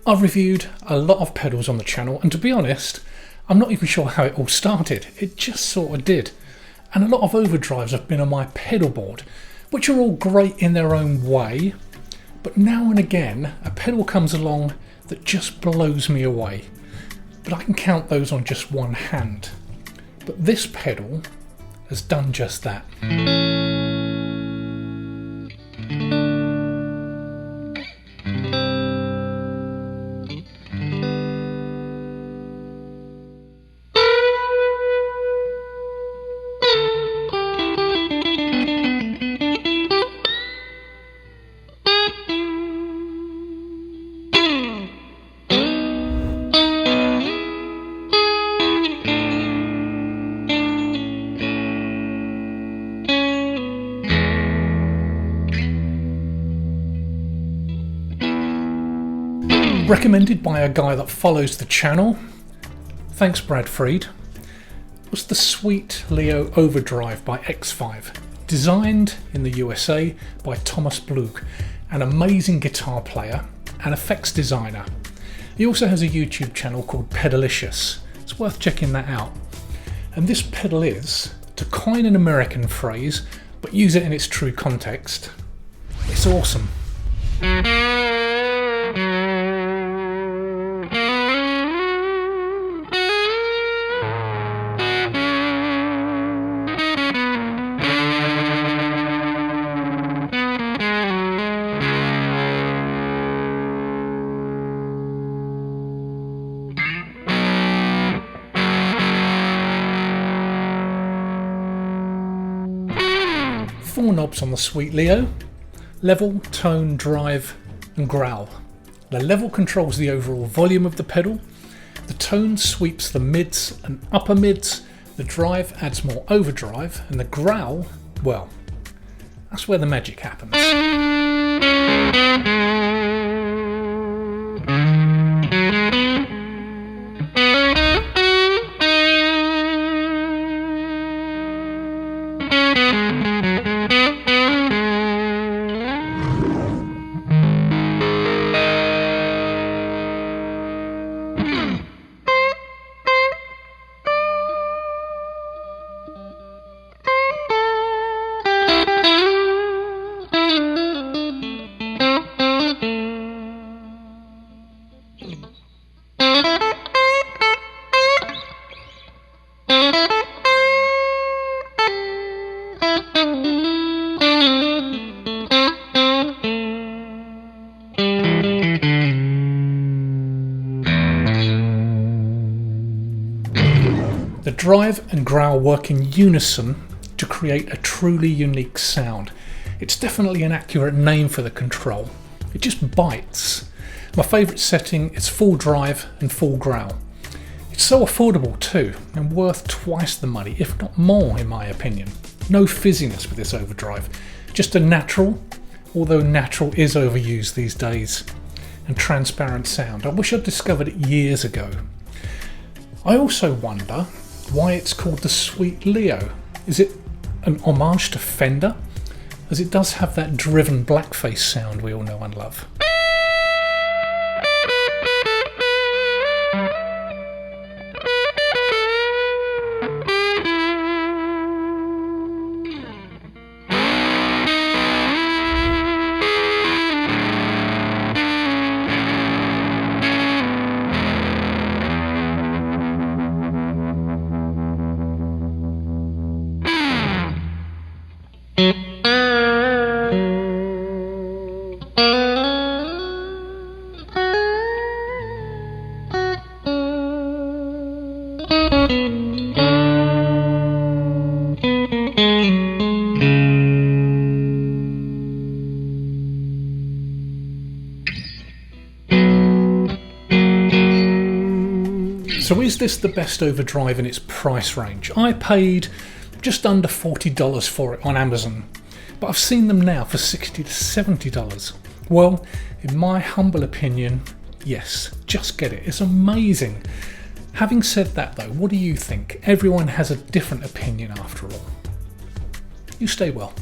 I've reviewed a lot of pedals on the channel, and to be honest, I'm not even sure how it all started. It just sort of did. And a lot of overdrives have been on my pedal board, which are all great in their own way, but now and again a pedal comes along that just blows me away. But I can count those on just one hand. But this pedal has done just that. Recommended by a guy that follows the channel, thanks Brad Freed, was the sweet LEO Overdrive by X5, designed in the USA by Thomas Blug, an amazing guitar player and effects designer. He also has a YouTube channel called Pedalicious. It's worth checking that out. And this pedal is, to coin an American phrase but use it in its true context, it's awesome. Four knobs on the Sweet Leo: level, tone, drive and growl. The level controls the overall volume of the pedal, the tone sweeps the mids and upper mids, the drive adds more overdrive, and the growl, well, that's where the magic happens. The drive and growl work in unison to create a truly unique sound. It's definitely an accurate name for the control. It just bites. My favourite setting is full drive and full growl. It's so affordable too, and worth twice the money, if not more in my opinion. No fizziness with this overdrive, just a natural, although natural is overused these days, and transparent sound. I wish I'd discovered it years ago. I also wonder why it's called the Sweet Leo. Is it an homage to Fender? As it does have that driven blackface sound we all know and love. So is this the best overdrive in its price range? I paid just under $40 for it on Amazon, but I've seen them now for $60 to $70. Well, in my humble opinion, yes, just get it. It's amazing. Having said that though, what do you think? Everyone has a different opinion after all. You stay well.